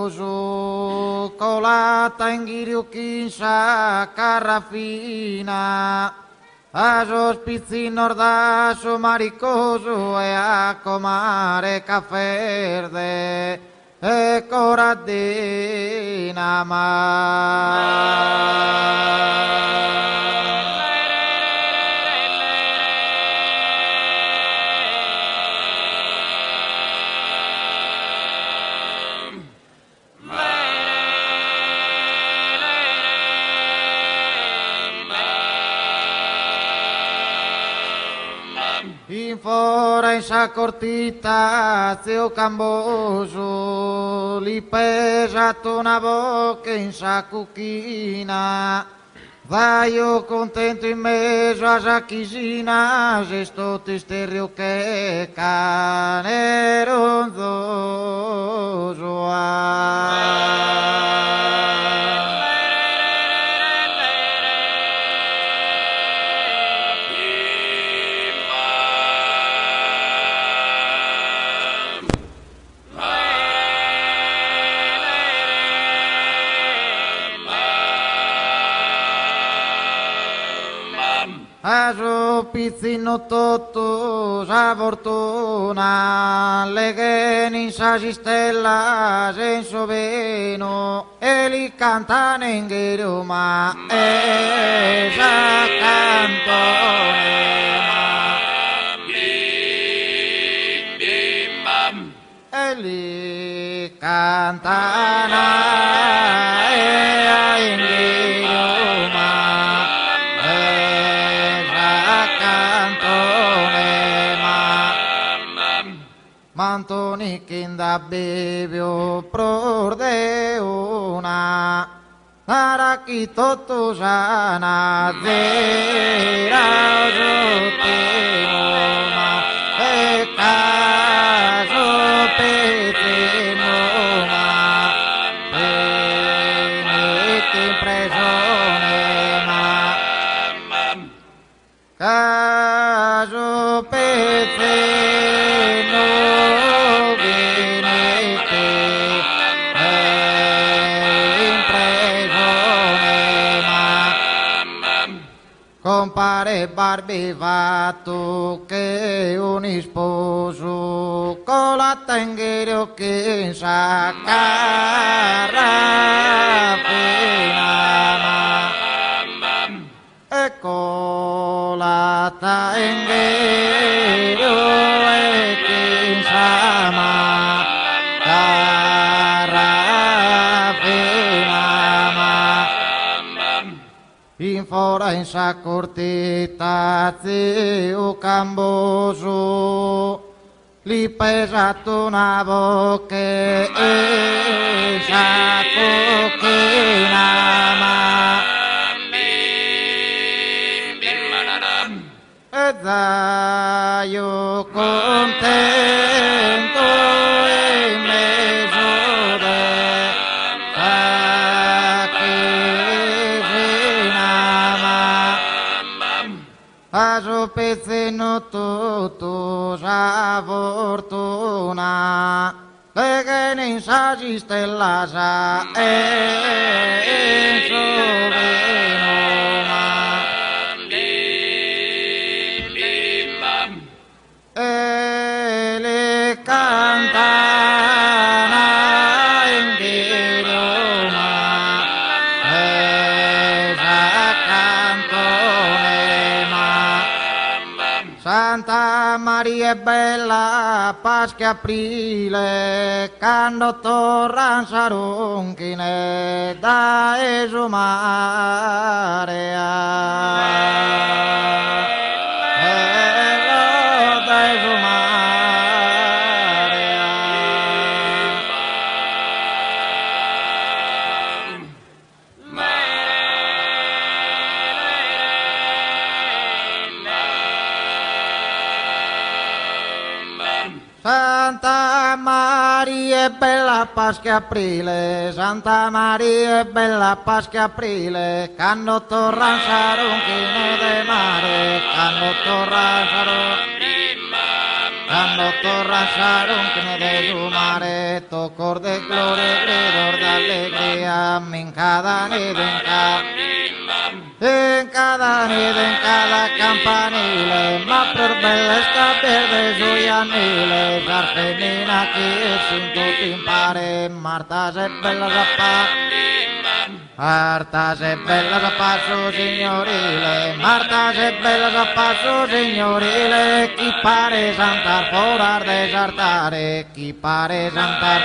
camboso, colata in ghiriuchinsa carrafina, a sospizzi nordaso maricoso e a comare caffè verde e coradina in fora in sa cortita zio camboso li pesato una bocca in sa cucchina vai io contento in mezzo a sa chisina se sto tisterio che cane ronzoso Aso pizzino tutto sa fortuna le geni sa cistella senso veno e li cantano in ghero ma e sa cantone e li cantano in ghero ma Mantoni kinda bebio prorde una naraki toto sana zera zotenoma e caso petenoma venite in presone ma caso petenoma compare barbivato che un sposo con la tangherio che in sa carrafina e con la tangherio e che in sa in fora in sa cortita zio camboso li pesato una bocca e sa cochina e zaio contento e mesure Aso pezzino tutto sa fortuna le che ne sa stella sa e sovenoma e le cantana in ghiroma e sa cantone Santa Maria è bella, Pasqua aprile, quando torran saronchine da esumare da esumare Santa Maria è bella Pasqua aprile, Santa Maria è bella Pasqua aprile, quando torran saronchine de mare, quando torran saronchine Quando torna sarunchine de su mare, tocor de gloria, gridor de alegría, en cada nido, en cada nido, en cada campanile, ma per belle scaperte sui annili, Arfemina che sin tutti impare, Marta se bella zappa. Marta se bella a passo signorile, Marta se bella a passo signorile, chi pare santar forar desertare, chi pare santar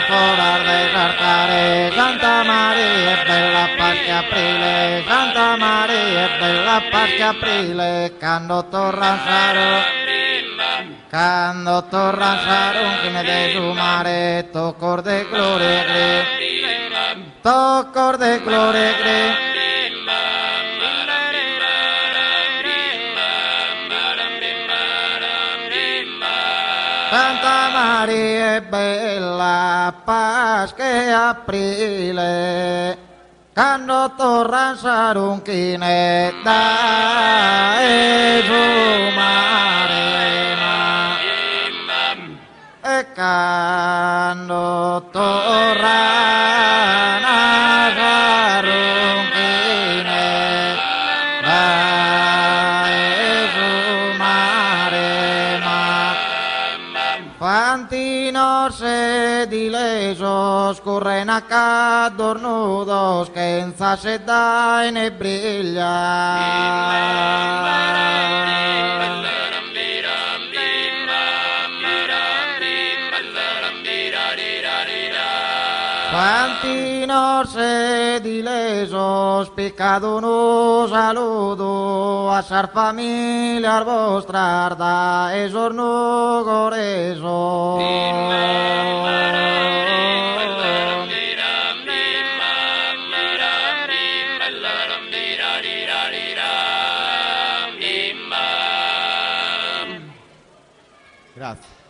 forar desertare, Santa Maria è bella Pasqua aprile, Santa Maria è bella Pasqua aprile, quando torna sarunchine de su mare, tocor de gloria gre, tocor de gloria gre. Santa Maria è bella Pasqua aprile, quando torna sarunchine da su mare. Quando torna sarunchine vai su mare, ma quanti nostri dilesos corren acá dornudos que en se da ne brilla. Quanti nostri dilesos picado un saludo a sar familiar vostra da esorno goreso. Grazie.